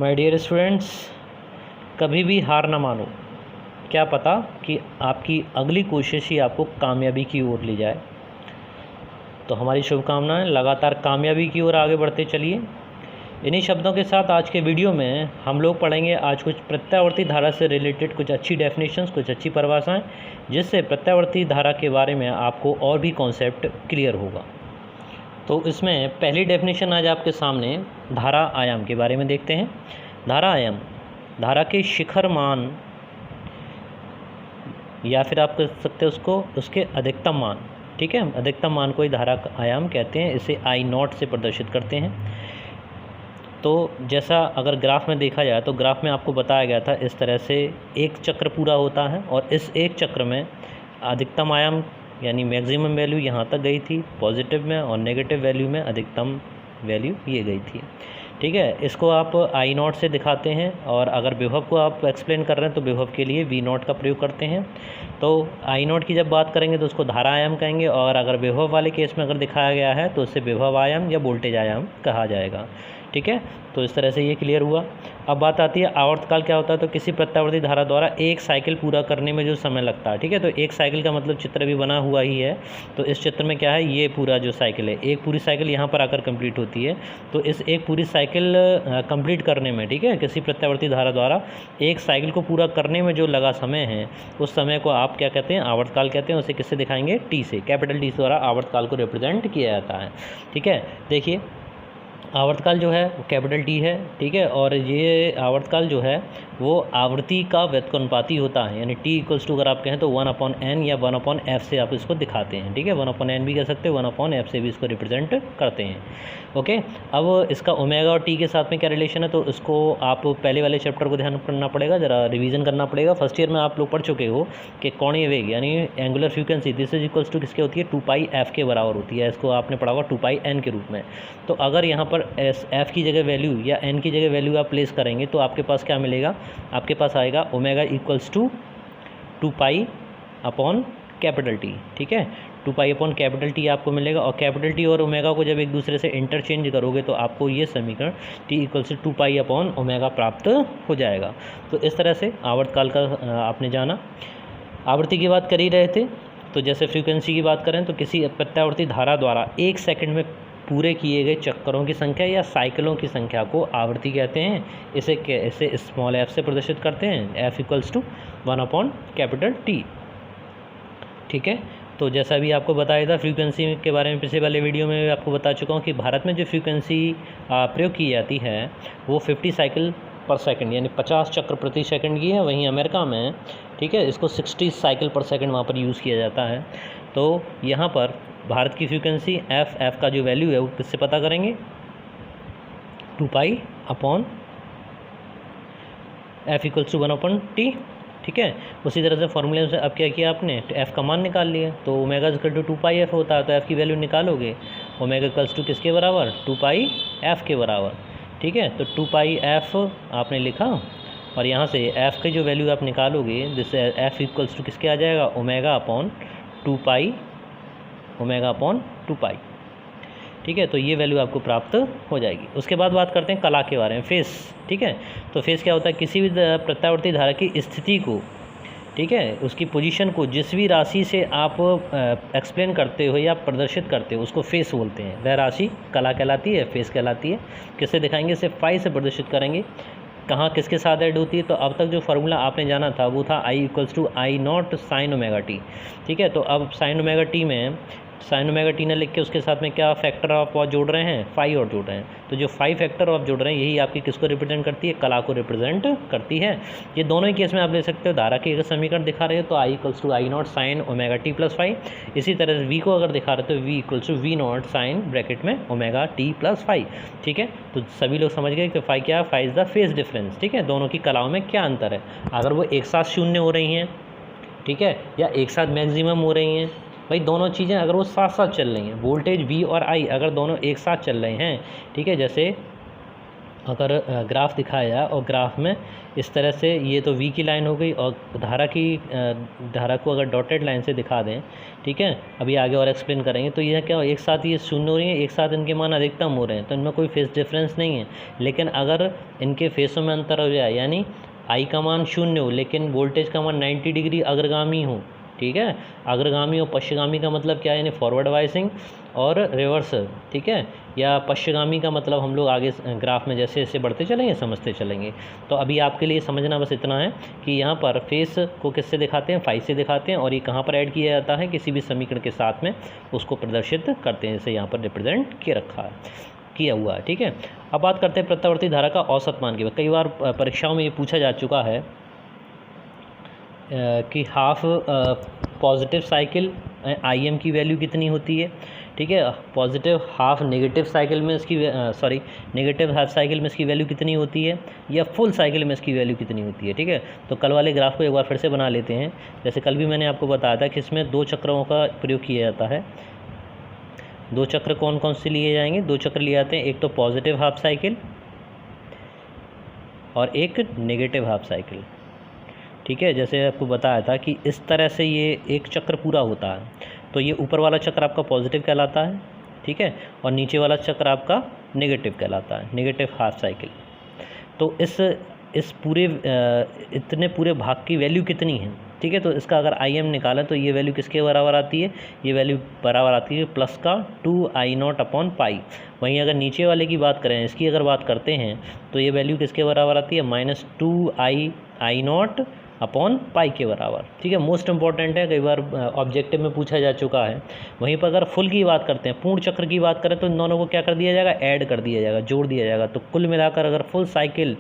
My dear students, कभी भी हार ना मानो। क्या पता कि आपकी अगली कोशिश ही आपको कामयाबी की ओर ले जाए। तो हमारी शुभकामनाएं, लगातार कामयाबी की ओर आगे बढ़ते चलिए। इन्हीं शब्दों के साथ आज के वीडियो में हम लोग पढ़ेंगे आज कुछ प्रत्यावर्ती धारा से रिलेटेड कुछ अच्छी डेफिनेशंस, कुछ अच्छी परिभाषाएं, जिससे प्रत्यावर्ती धारा के बारे में आपको और भी कॉन्सेप्ट क्लियर होगा। तो इसमें पहली डेफिनेशन आज आपके सामने धारा आयाम के बारे में देखते हैं। धारा आयाम धारा के शिखर मान, या फिर आप कह सकते हैं उसको उसके अधिकतम मान। ठीक है, अधिकतम मान को ही धारा का आयाम कहते हैं। इसे I0 से प्रदर्शित करते हैं। तो जैसा अगर ग्राफ में देखा जाए तो ग्राफ में आपको बताया गया था इस तरह से एक चक्र पूरा होता है, और इस एक चक्र में अधिकतम आयाम यानी मैक्सिमम वैल्यू यहाँ तक गई थी पॉजिटिव में, और नेगेटिव वैल्यू में अधिकतम वैल्यू ये गई थी। ठीक है, इसको आप I0 से दिखाते हैं, और अगर विभव को आप एक्सप्लेन कर रहे हैं तो विभव के लिए V0 का प्रयोग करते हैं। तो I0 की जब बात करेंगे तो उसको धारा आयाम कहेंगे, और अगर विभव वाले केस में अगर दिखाया गया है तो उसे विभव आयाम या वोल्टेज आयाम कहा जाएगा। ठीक है, तो इस तरह से ये क्लियर हुआ। अब बात आती है आवर्तकाल क्या होता है। तो किसी प्रत्यावर्ती धारा द्वारा एक साइकिल पूरा करने में जो समय लगता है। ठीक है, तो एक साइकिल का मतलब चित्र भी बना हुआ ही है। तो इस चित्र में क्या है, ये पूरा जो साइकिल है, एक पूरी साइकिल यहाँ पर आकर कंप्लीट होती है। तो इस एक पूरी साइकिल कंप्लीट करने में, ठीक है, किसी प्रत्यावर्ती धारा द्वारा एक साइकिल को पूरा करने में जो लगा समय है, उस समय को आप क्या कहते हैं, आवर्तकाल कहते हैं। उसे किससे दिखाएंगे, टी से, कैपिटल टी द्वारा आवर्तकाल को रिप्रेजेंट किया जाता है। ठीक है, देखिए आवर्तकाल जो है वो कैपिटल टी है। ठीक है, और ये आवर्तकाल जो है वो आवृत्ति का व्युत्क्रमानुपाती होता है, यानी टी इक्वल्स टू अगर आप कहें तो 1/n या 1/f से आप इसको दिखाते हैं। ठीक है, 1/n भी कह सकते हैं, 1/f से भी इसको रिप्रेजेंट करते हैं। ओके, अब इसका ओमेगा और टी के साथ में क्या रिलेशन है, तो इसको आप पहले वाले चैप्टर को ध्यान करना पड़ेगा, ज़रा रिवीजन करना पड़ेगा। फर्स्ट ईयर में आप लोग पढ़ चुके हो कि कोणीय वेग यानी angular frequency this is equals to किसके होती है, 2πf के बराबर होती है। इसको आपने पढ़ा हुआ 2πn के रूप में। तो अगर यहाँ पर एफ की जगह वैल्यू या एन की जगह वैल्यू आप प्लेस करेंगे तो आपके पास क्या मिलेगा, आपके पास आएगा ओमेगा इक्वल्स टू 2π/कैपिटल टी। ठीक है, 2π/कैपिटल टी आपको मिलेगा, और कैपिटल टी और ओमेगा को जब एक दूसरे से इंटरचेंज करोगे तो आपको ये समीकरण टी इक्वल्स टू 2π/ओमेगा प्राप्त हो जाएगा। तो इस तरह से आवर्तकाल का आपने जाना। आवृत्ति की बात कर ही रहे थे, तो जैसे फ्रीक्वेंसी की बात करें तो किसी प्रत्यावर्ती धारा द्वारा एक सेकंड में पूरे किए गए चक्करों की संख्या या साइकिलों की संख्या को आवृत्ति कहते हैं। इसे स्मॉल f से प्रदर्शित करते हैं, f इक्वल्स टू 1/कैपिटल टी। ठीक है, तो जैसा भी आपको बताया था फ्रीक्वेंसी के बारे में पिछले वाले वीडियो में आपको बता चुका हूँ कि भारत में जो फ्रीक्वेंसी प्रयोग की जाती है वो 50 साइकिल पर सेकंड यानी 50 चक्र प्रति सेकंड की है। वहीं अमेरिका में, ठीक है, इसको 60 साइकिल पर सेकंड वहाँ पर यूज़ किया जाता है। तो यहाँ पर भारत की फ्रीक्वेंसी एफ का जो वैल्यू है वो किससे पता करेंगे, 2π/f इक्वल्स टू 1/t। ठीक है, उसी तरह से फॉर्मूले से अब क्या किया आपने, तो f का मान निकाल लिया। तो ओमेगा इक्वल टू 2πf होता है, तो f की वैल्यू निकालोगे, ओमेगा इक्वल्स टू किसके बराबर, 2πf के बराबर। ठीक है, तो 2πf आपने लिखा, और यहाँ से f की जो वैल्यू आप निकालोगे, जिससे f इक्वल्स टू किसके आ जाएगा, ओमेगा/2π। ठीक है, तो ये वैल्यू आपको प्राप्त हो जाएगी। उसके बाद बात करते हैं कला के बारे में, फेस। ठीक है, तो फेस क्या होता है, किसी भी प्रत्यावर्ती धारा की स्थिति को, ठीक है, उसकी पोजीशन को जिस भी राशि से आप एक्सप्लेन करते हो या प्रदर्शित करते हो उसको फेस बोलते हैं। वह राशि कला कहलाती है, फेस कहलाती है। किससे दिखाएंगे, इसे फाई से प्रदर्शित करेंगे। कहाँ किसके साथ ऐड होती है, तो अब तक जो फार्मूला आपने जाना था वो था I equals to I0 sin omega t. ठीक है, तो अब sin ओमेगा टी में sin ओमेगा टी ने लिख के उसके साथ में क्या फैक्टर आप और जोड़ रहे हैं, फाई और जोड़ रहे हैं। तो जो फाई फैक्टर आप जोड़ रहे हैं यही आपकी किसको रिप्रेजेंट करती है, कला को रिप्रेजेंट करती है। ये दोनों ही केस में आप ले सकते हो। धारा के अगर समीकरण दिखा रहे हो तो I equals to I0 sin omega t plus phi. इसी तरह से V को अगर दिखा रहे हो तो V equals to V0 sin bracket में ओमेगा टी प्लस फाई। ठीक है, तो सभी लोग समझ गए कि फाई क्या है, phi is the phase difference. ठीक है, दोनों की कलाओं में क्या अंतर है, अगर वो एक साथ शून्य हो रही हैं, ठीक है, या एक साथ मैक्सिमम हो रही हैं, भाई दोनों चीज़ें अगर वो साथ साथ चल रही हैं, वोल्टेज V और I अगर दोनों एक साथ चल रहे हैं, ठीक है, जैसे अगर ग्राफ दिखाया जाए और ग्राफ में इस तरह से, ये तो वी की लाइन हो गई, और धारा को अगर डॉटेड लाइन से दिखा दें, ठीक है, अभी आगे और एक्सप्लेन करेंगे, तो यह क्या, एक साथ ये शून्य हो रही है, एक साथ इनके मान अधिकतम हो रहे हैं, तो इनमें कोई फेस डिफरेंस नहीं है। लेकिन अगर इनके फेसों में अंतर हो जाए, यानी आई का मान शून्य हो लेकिन वोल्टेज का मान 90 डिग्री अग्रगामी हो, ठीक है, अग्रगामी और पश्चिगामी का मतलब क्या है, यानी फॉरवर्ड वाइसिंग और रिवर्स, ठीक है, या पश्चिगामी का मतलब हम लोग आगे ग्राफ में जैसे जैसे बढ़ते चलेंगे समझते चलेंगे। तो अभी आपके लिए समझना बस इतना है कि यहाँ पर फेस को किससे दिखाते हैं, फाई से दिखाते हैं, और ये कहाँ पर ऐड किया जाता है, किसी भी समीकरण के साथ में उसको प्रदर्शित करते हैं, जैसे यहाँ पर रिप्रेजेंट किया हुआ है, ठीक है। अब बात करते हैं प्रत्यावर्ती धारा का औसत मान की। कई बार परीक्षाओं में ये पूछा जा चुका है कि हाफ पॉजिटिव साइकिल आई की वैल्यू कितनी होती है, ठीक है, पॉजिटिव हाफ नेगेटिव साइकिल में इसकी नेगेटिव हाफ साइकिल में इसकी वैल्यू कितनी होती है, या फुल साइकिल में इसकी वैल्यू कितनी होती है, ठीक है। तो कल वाले ग्राफ को एक बार फिर से बना लेते हैं। जैसे कल भी मैंने आपको बताया था कि इसमें 2 चक्रों का प्रयोग किया जाता है। 2 चक्र कौन कौन से लिए जाएंगे, 2 चक्र लिए जाते हैं, एक तो पॉजिटिव हाफ साइकिल और एक नेगेटिव हाफ साइकिल, ठीक है। जैसे आपको बताया था कि इस तरह से ये एक चक्र पूरा होता है, तो ये ऊपर वाला चक्र आपका पॉजिटिव कहलाता है, ठीक है, और नीचे वाला चक्र आपका नेगेटिव कहलाता है, नेगेटिव हाफ साइकिल। तो इस पूरे इतने पूरे भाग की वैल्यू कितनी है, ठीक है। तो इसका अगर आई निकालें तो ये वैल्यू किसके बराबर आती है, ये वैल्यू बराबर आती है प्लस का 2I0/पाई। वहीं अगर नीचे वाले की बात करें, इसकी अगर बात करते हैं, तो ये वैल्यू किसके बराबर आती है, -2I0/पाई के बराबर, ठीक है। मोस्ट इंपॉर्टेंट है, कई बार ऑब्जेक्टिव में पूछा जा चुका है। वहीं पर अगर फुल की बात करते हैं, पूर्ण चक्र की बात करें, तो इन दोनों को क्या कर दिया जाएगा, ऐड कर दिया जाएगा, जोड़ दिया जाएगा। तो कुल मिलाकर अगर फुल साइकिल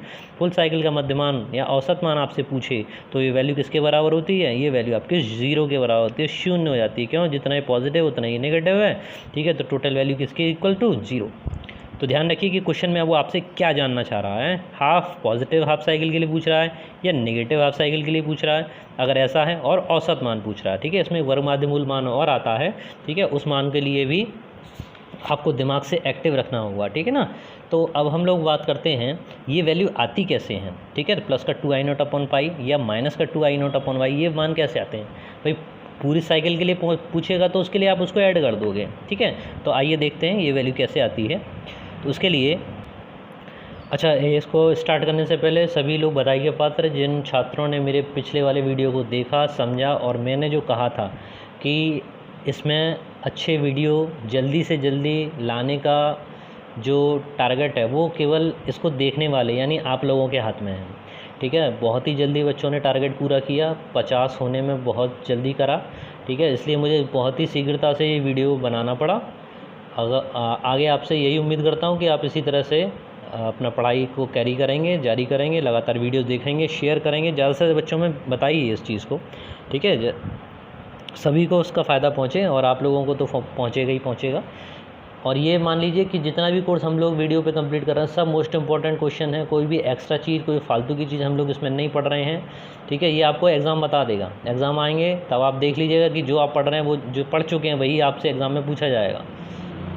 का मध्यमान या औसत मान आपसे पूछे, तो ये वैल्यू किसके बराबर होती है, ये वैल्यू आपके 0 के बराबर होती है, शून्य हो जाती है। क्यों, जितना ही पॉजिटिव उतना ही नेगेटिव है, ठीक है। तो टोटल वैल्यू किसके इक्वल टू 0। तो ध्यान रखिए कि क्वेश्चन में वो आपसे क्या जानना चाह रहा है, हाफ पॉजिटिव हाफ साइकिल के लिए पूछ रहा है या नेगेटिव हाफ साइकिल के लिए पूछ रहा है, अगर ऐसा है, और औसत मान पूछ रहा है, ठीक है। इसमें वर्ग माध्य मूल मान और आता है, ठीक है, उस मान के लिए भी आपको दिमाग से एक्टिव रखना होगा, ठीक है ना। तो अब हम लोग बात करते हैं ये वैल्यू आती कैसे हैं, ठीक है। प्लस का 2I0/पाई या माइनस का 2I0/y, ये मान कैसे आते हैं भाई, पूरी साइकिल के लिए पूछेगा तो उसके लिए आप उसको ऐड कर दोगे, ठीक है। तो आइए देखते हैं ये वैल्यू कैसे आती है। तो उसके लिए अच्छा, इसको स्टार्ट करने से पहले सभी लोग बधाई के पात्र जिन छात्रों ने मेरे पिछले वाले वीडियो को देखा, समझा, और मैंने जो कहा था कि इसमें अच्छे वीडियो जल्दी से जल्दी लाने का जो टारगेट है वो केवल इसको देखने वाले यानी आप लोगों के हाथ में है, ठीक है। बहुत ही जल्दी बच्चों ने टारगेट पूरा किया, 50 होने में बहुत जल्दी करा, ठीक है। इसलिए मुझे बहुत ही शीघ्रता से ये वीडियो बनाना पड़ा। आगे आपसे यही उम्मीद करता हूँ कि आप इसी तरह से अपना पढ़ाई को कैरी करेंगे, जारी करेंगे, लगातार वीडियो देखेंगे, शेयर करेंगे, ज़्यादा से बच्चों में बताइए इस चीज़ को, ठीक है। सभी को उसका फ़ायदा पहुँचे, और आप लोगों को तो पहुँचेगा ही पहुँचेगा। और ये मान लीजिए कि जितना भी कोर्स हम लोग वीडियो पे कंप्लीट कर रहे हैं, सब मोस्ट इंपॉर्टेंट क्वेश्चन है, कोई भी एक्स्ट्रा चीज़, कोई फालतू की चीज़ हम लोग इसमें नहीं पढ़ रहे हैं, ठीक है। ये आपको एग्ज़ाम बता देगा, एग्ज़ाम आएंगे तब आप देख लीजिएगा कि जो आप पढ़ रहे हैं वो जो पढ़ चुके हैं वही आपसे एग्ज़ाम में पूछा जाएगा,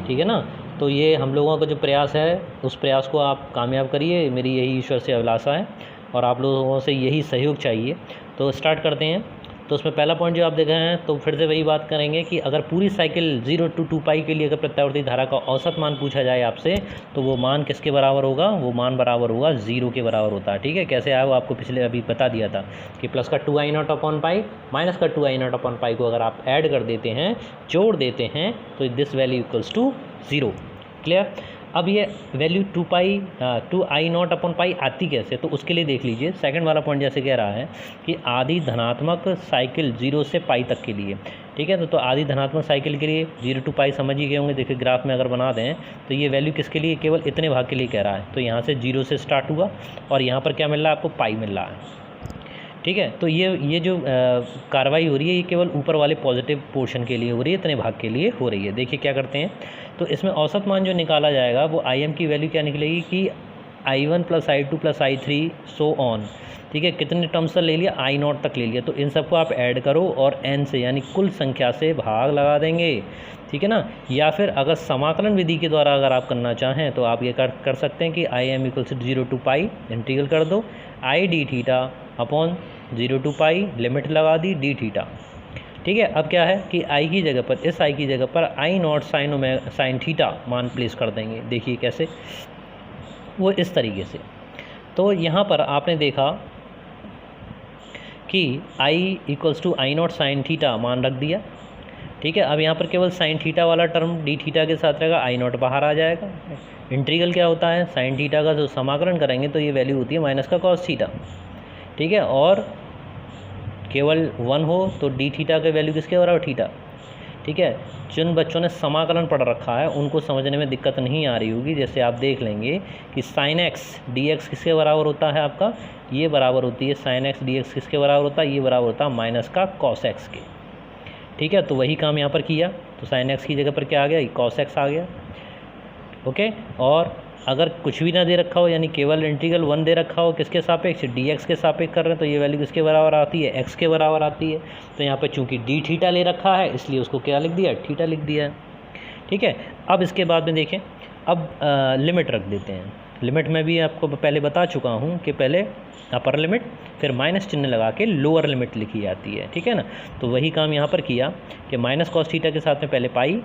ठीक है ना। तो ये हम लोगों का जो प्रयास है, उस प्रयास को आप कामयाब करिए, मेरी यही ईश्वर से अभिलाषा है, और आप लोगों से यही सहयोग चाहिए। तो स्टार्ट करते हैं। तो उसमें पहला पॉइंट जो आप देख रहे हैं, तो फिर से वही बात करेंगे कि अगर पूरी साइकिल 0 to 2π के लिए अगर प्रत्यावर्ती धारा का औसत मान पूछा जाए आपसे, तो वो मान किसके बराबर होगा, वो मान बराबर होगा 0 के बराबर होता है, ठीक है। कैसे आया वो आपको पिछले अभी बता दिया था कि प्लस का 2I0/पाई माइनस का 2I0/पाई को अगर आप ऐड कर देते हैं, जोड़ देते हैं, तो this value equals to 0। Clear. अब ये वैल्यू 2I0/पाई आती कैसे, तो उसके लिए देख लीजिए सेकंड वाला पॉइंट जैसे कह रहा है कि आधी धनात्मक साइकिल 0 से पाई तक के लिए, ठीक है। तो आधी धनात्मक साइकिल के लिए 0 to पाई समझ ही गए होंगे। देखिए ग्राफ में अगर बना दें तो ये वैल्यू किसके लिए, केवल इतने भाग के लिए कह रहा है। तो यहाँ से 0 से स्टार्ट हुआ और यहाँ पर क्या मिल रहा है आपको, पाई मिल रहा है, ठीक है। तो ये जो कार्रवाई हो रही है ये केवल ऊपर वाले पॉजिटिव पोर्शन के लिए हो रही है, इतने भाग के लिए हो रही है। देखिए क्या करते हैं, तो इसमें औसत मान जो निकाला जाएगा वो IM की वैल्यू क्या निकलेगी कि I1 + I2 + I3 so on, ठीक है। कितने टर्म्स से ले लिया, I0 तक ले लिया, तो इन सबको आप ऐड करो और n से यानी कुल संख्या से भाग लगा देंगे, ठीक है ना। या फिर अगर समाकलन विधि के द्वारा अगर आप करना चाहें तो आप ये कर सकते हैं कि I M equal to 0 to pi integral कर दो I d theta upon 0 to pi limit लगा दी डी थीटा। ठीक है, अब क्या है कि आई की जगह पर, इस आई की जगह पर आई नॉट साइन थीटा मान प्लेस कर देंगे। देखिए कैसे, वो इस तरीके से। तो यहाँ पर आपने देखा कि I equals to I naught sine theta मान रख दिया। ठीक है, अब यहाँ पर केवल साइन थीटा वाला टर्म डी थीटा के साथ रहेगा, आई नॉट बाहर आ जाएगा। इंटीग्रल क्या होता है, साइन थीटा का जो समाकलन करेंगे तो ये वैल्यू होती है माइनस का कॉस थीटा। ठीक है, और केवल 1 हो तो डी थीटा का वैल्यू किसके बराबर, थीटा। ठीक है, जिन बच्चों ने समाकलन पढ़ रखा है उनको समझने में दिक्कत नहीं आ रही होगी। जैसे आप देख लेंगे कि साइन एक्स डी एक्स किसके बराबर होता है आपका, ये बराबर होती है साइन एक्स डी एक्स किसके बराबर होता है, ये बराबर होता है माइनस का कॉस एक्स के। ठीक है, तो वही काम यहाँ पर किया, तो साइन एक्स की जगह पर क्या आ गया, कॉस एक्स आ गया। ओके, और अगर कुछ भी ना दे रखा हो, यानी केवल इंटीग्रल 1 दे रखा हो, किसके सापेक्ष, डी एक्स के सापेक्ष कर रहे हैं, तो ये वैल्यू किसके बराबर आती है, एक्स के बराबर आती है। तो यहाँ पर चूंकि डी थीटा ले रखा है इसलिए उसको क्या लिख दिया, थीटा लिख दिया है। ठीक है, अब इसके बाद में देखें, अब लिमिट रख देते हैं। लिमिट में भी आपको पहले बता चुका हूँ कि पहले अपर लिमिट फिर माइनस चिन्ह लगा के लोअर लिमिट लिखी जाती है। ठीक है ना, तो वही काम यहाँ पर किया कि माइनस कॉस थीटा के साथ में पहले पाई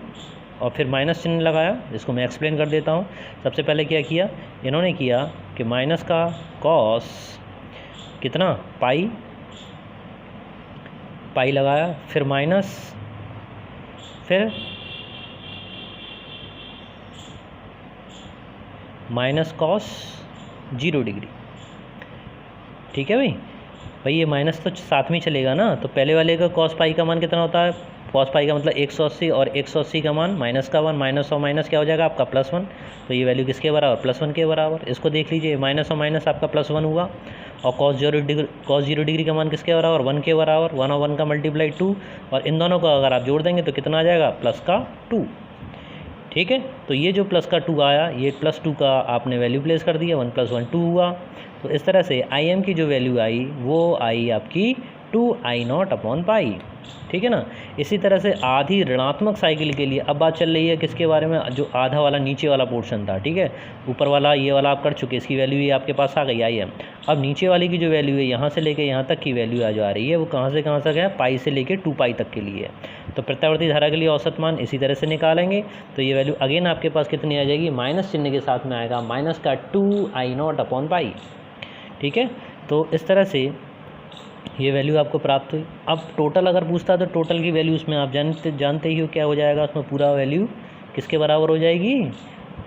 और फिर माइनस चिन्ह लगाया, जिसको मैं एक्सप्लेन कर देता हूँ। सबसे पहले क्या किया, इन्होंने किया कि माइनस का कॉस कितना, पाई लगाया, फिर माइनस, फिर माइनस कॉस 0 डिग्री। ठीक है भाई ये माइनस तो साथ में चलेगा ना, तो पहले वाले का कॉस पाई का मान कितना होता है, कॉस पाई का मतलब 180 और 180 का मान माइनस का 1, माइनस और माइनस क्या हो जाएगा आपका +1। तो ये वैल्यू किसके बराबर, +1 के बराबर। इसको देख लीजिए, माइनस और माइनस आपका +1 हुआ और कॉस 0 डिग्री का मान किसके बराबर, 1 के बराबर। 1 और 1 का मल्टीप्लाई 2, और इन दोनों का अगर आप जोड़ देंगे तो कितना आ जाएगा, +2। ठीक है, तो ये जो +2 आया, ये +2 का आपने वैल्यू प्लेस कर दिया, 1 + 1 2 हुआ। तो इस तरह से आई एम की जो वैल्यू आई वो आई आपकी 2I0/पाई। ठीक है ना। इसी तरह से आधी ऋणात्मक साइकिल के लिए अब बात चल रही है किसके बारे में, जो आधा वाला नीचे वाला पोर्शन था। ठीक है, ऊपर वाला ये वाला आप कर चुके, इसकी वैल्यू ये आपके पास आ गई आई एम। अब नीचे वाली की जो वैल्यू है, यहाँ से लेके यहाँ तक की वैल्यू आ जा रही है, वो कहाँ से कहाँ तक है, पाई से लेके 2 तक के लिए है। तो प्रत्यावर्ती धारा के लिए औसत मान इसी तरह से निकालेंगे, तो ये वैल्यू अगेन आपके पास कितनी आ जाएगी, माइनस चिन्ह के साथ में आएगा, माइनस का 2I0/पाई। ठीक है, तो इस तरह से ये वैल्यू आपको प्राप्त हुई। अब टोटल अगर पूछता है तो टोटल की वैल्यू उसमें आप जानते ही हो क्या हो जाएगा, उसमें पूरा वैल्यू किसके बराबर हो जाएगी,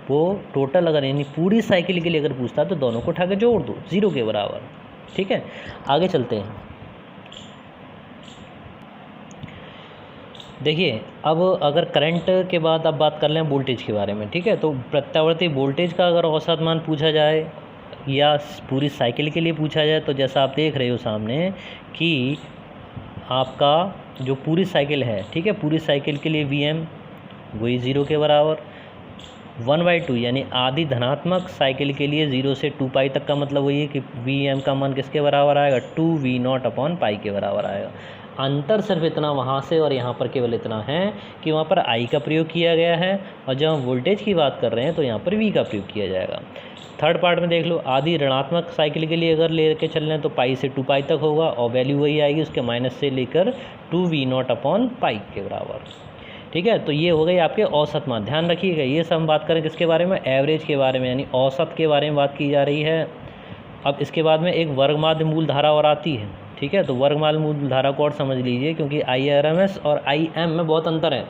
वो टोटल अगर यानी पूरी साइकिल के लिए अगर पूछता है तो दोनों को उठा के जोड़ दो 0 के बराबर। ठीक है, आगे चलते हैं। देखिए, अब अगर करंट के बाद अब बात कर लें वोल्टेज के बारे में। ठीक है, तो प्रत्यावर्ती वोल्टेज का अगर औसत मान पूछा जाए या पूरी साइकिल के लिए पूछा जाए, तो जैसा आप देख रहे हो सामने कि आपका जो पूरी साइकिल है, ठीक है, पूरी साइकिल के लिए Vm वही 0 के बराबर, 1/2 यानी आधी धनात्मक साइकिल के लिए 0 से 2 तक का मतलब वही है कि Vm का मान किसके बराबर आएगा, 2V0/पाई के बराबर आएगा। अंतर सिर्फ इतना वहाँ से और यहाँ पर केवल इतना है कि वहाँ पर I का प्रयोग किया गया है और जब हम वोल्टेज की बात कर रहे हैं तो यहाँ पर V का प्रयोग किया जाएगा। थर्ड पार्ट में देख लो, आधी ऋणात्मक साइकिल के लिए अगर ले के चल रहे हैं तो पाई से 2 तक होगा और वैल्यू वही आएगी उसके माइनस से लेकर 2V0/पाई के बराबर। ठीक है, तो ये हो गई आपके औसत मान। ध्यान रखिएगा, ये सब हम बात करें किसके बारे में, एवरेज के बारे में, यानी औसत के बारे में बात की जा रही है। अब इसके बाद में एक वर्गमाध्य मूल धारा और आती है। ठीक है, तो वर्गमाध्य मूल धारा को और समझ लीजिए, क्योंकि IRMS और IM में बहुत अंतर है।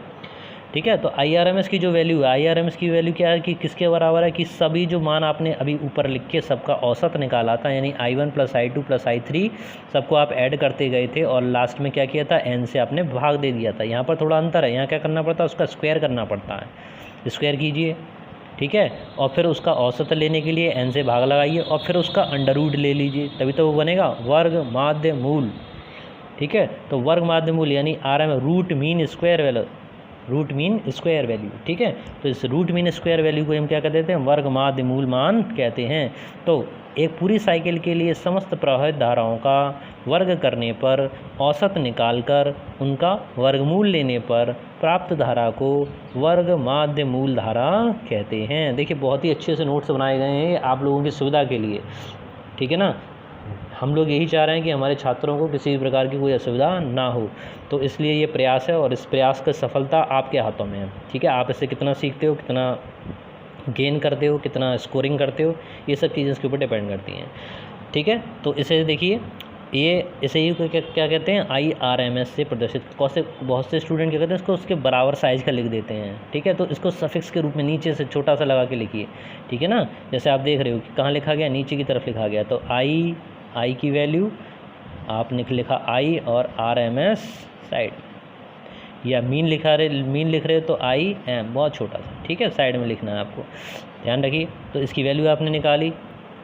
ठीक है, तो IRMS की जो वैल्यू है, IRMS की वैल्यू क्या है कि किसके बराबर है कि सभी जो मान आपने अभी ऊपर लिख के सबका औसत निकाला था, यानी I1 + I2 + I3 सबको आप ऐड करते गए थे और लास्ट में क्या किया था, n से आपने भाग दे दिया था। यहाँ पर थोड़ा अंतर है, यहाँ क्या करना पड़ता है, उसका स्क्वायर करना पड़ता है। स्क्वायर कीजिए, ठीक है, और फिर उसका औसत लेने के लिए n से भाग लगाइए और फिर उसका अंडर रूट ले लीजिए, तभी तो वो बनेगा वर्ग माध्य मूल। ठीक है, तो वर्ग माध्य मूल यानी RM root mean square value, root mean square value, ठीक है। तो इस रूट मीन स्क्वायर वैल्यू को हम क्या कहते हैं, वर्ग माध्य मूल मान कहते हैं। तो एक पूरी साइकिल के लिए समस्त प्रवाहित धाराओं का वर्ग करने पर औसत निकालकर उनका वर्गमूल लेने पर प्राप्त धारा को वर्ग माध्य मूल धारा कहते हैं। देखिए बहुत ही अच्छे से नोट्स बनाए गए हैं आप लोगों की सुविधा के लिए, ठीक है ना। हम लोग यही चाह रहे हैं कि हमारे छात्रों को किसी भी प्रकार की कोई असुविधा ना हो, तो इसलिए ये प्रयास है और इस प्रयास की सफलता आपके हाथों में है, ठीक है। आप इससे कितना सीखते हो, कितना गेन करते हो, कितना स्कोरिंग करते हो, ये सब चीज़ें इसके ऊपर डिपेंड करती हैं, ठीक है। तो इसे देखिए, ये इसे ही क्या कहते हैं, IRMS से प्रदर्शित। बहुत से स्टूडेंट क्या कहते हैं, इसको उसके बराबर साइज़ का लिख देते हैं, ठीक है। तो इसको सफिक्स के रूप में नीचे से छोटा सा लगा के लिखिए, ठीक है ना। जैसे आप देख रहे हो कि कहाँ लिखा गया, नीचे की तरफ लिखा गया। तो आई की वैल्यू आपने लिखा I और RMS साइड, या मीन लिख रहे हो तो IM बहुत छोटा सा, ठीक है, साइड में लिखना है आपको, ध्यान रखिए। तो इसकी वैल्यू आपने निकाली,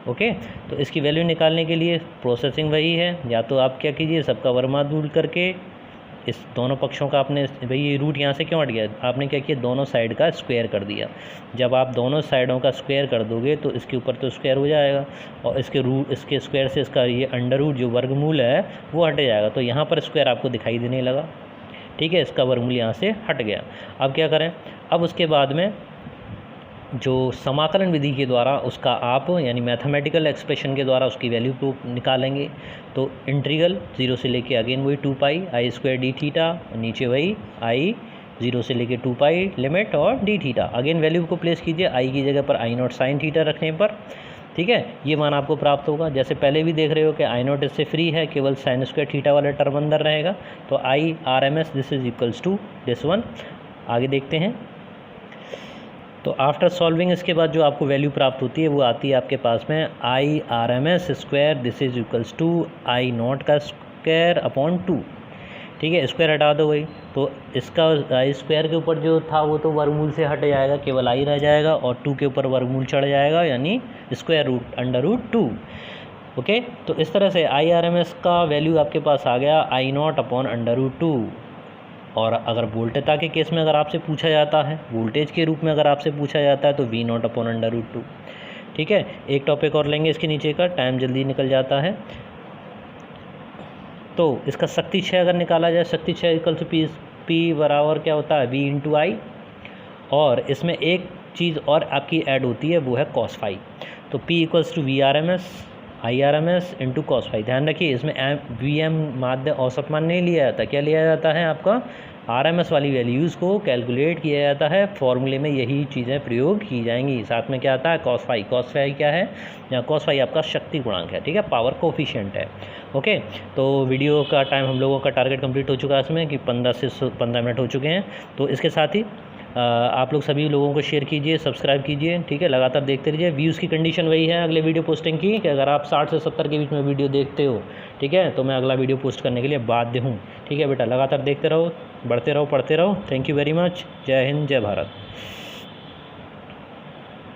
ओके। तो इसकी वैल्यू निकालने के लिए प्रोसेसिंग वही है, या तो आप क्या कीजिए, सबका वर्गमूल करके इस दोनों पक्षों का आपने, भाई ये रूट यहाँ से क्यों हट गया, आपने क्या किया, दोनों साइड का स्क्वायर कर दिया। जब आप दोनों साइडों का स्क्वायर कर दोगे तो इसके ऊपर तो स्क्वायर हो जाएगा, और इसके स्क्वायर से इसका ये अंडर रूट जो वर्गमूल है वो हट जाएगा। तो यहाँ पर स्क्वायर आपको दिखाई देने लगा, ठीक है, इसका वर्गमूल यहाँ से हट गया। अब क्या करें, अब उसके बाद में जो समाकलन विधि के द्वारा उसका आप यानी मैथमेटिकल एक्सप्रेशन के द्वारा उसकी वैल्यू को निकालेंगे। तो इंटीग्रल 0 से लेके अगेन वही 2 पाई आई स्क्वायर डी थीटा, नीचे वही आई 0 से लेके 2 पाई लिमिट और डी थीटा। अगेन वैल्यू को प्लेस कीजिए, आई की जगह पर आई नॉट साइन थीटा रखने पर, ठीक है, ये मान आपको प्राप्त होगा। जैसे पहले भी देख रहे हो कि आई नॉट इससे फ्री है, केवल साइन स्क्वायर थीटा वाला टर्म अंदर रहेगा। तो IRMS this is equals to this one. आगे देखते हैं। तो आफ्टर सॉल्विंग इसके बाद जो आपको वैल्यू प्राप्त होती है वो आती है आपके पास में IRMS square this is equals to I not का स्क्वायर अपॉन 2, ठीक है, स्क्वायर हटा दो वही। तो इसका आई स्क्वायर के ऊपर जो था वो तो वर्गमूल से हट जाएगा, केवल आई रह जाएगा, और 2 के ऊपर वर्गमूल चढ़ जाएगा, यानी square root under root 2, okay. तो इस तरह से IRMS का वैल्यू आपके पास आ गया आई नॉट अपॉन अंडर रूट 2। और अगर वोल्टेजता के केस में अगर आपसे पूछा जाता है, वोल्टेज के रूप में अगर आपसे पूछा जाता है तो V not upon under root 2, ठीक है। एक टॉपिक और लेंगे इसके नीचे का, टाइम जल्दी निकल जाता है। तो इसका शक्ति 6 अगर निकाला जाए, शक्ति 6 इक्वल टू P बराबर क्या होता है, V इंटू आई। और इसमें एक चीज़ और आपकी ऐड होती है, वो है cos फाई। तो P equals to IRMS into cos phi. ध्यान रखिए इसमें VM माध्य औसत मान नहीं लिया जाता, क्या लिया जाता है, आपका RMS वाली वैल्यूज़ को कैलकुलेट किया जाता है। फॉर्मूले में यही चीज़ें प्रयोग की जाएंगी। साथ में क्या आता है, cos फाई क्या है, या cos फाई आपका शक्ति गुणांक है, ठीक है, पावर कोफिशिएंट है, ओके। तो वीडियो का टाइम हम लोगों का टारगेट कंप्लीट हो चुका है इसमें कि 15 मिनट हो चुके हैं। तो इसके साथ ही आप लोग सभी लोगों को शेयर कीजिए, सब्सक्राइब कीजिए, ठीक है, लगातार देखते रहिए। व्यूज़ की कंडीशन वही है अगले वीडियो पोस्टिंग की कि अगर आप 60 से 70 के बीच में वीडियो देखते हो, ठीक है, तो मैं अगला वीडियो पोस्ट करने के लिए बाध्य हूँ, ठीक है बेटा। लगातार देखते रहो, बढ़ते रहो, पढ़ते रहो। Thank you very much. जय हिंद, जय भारत।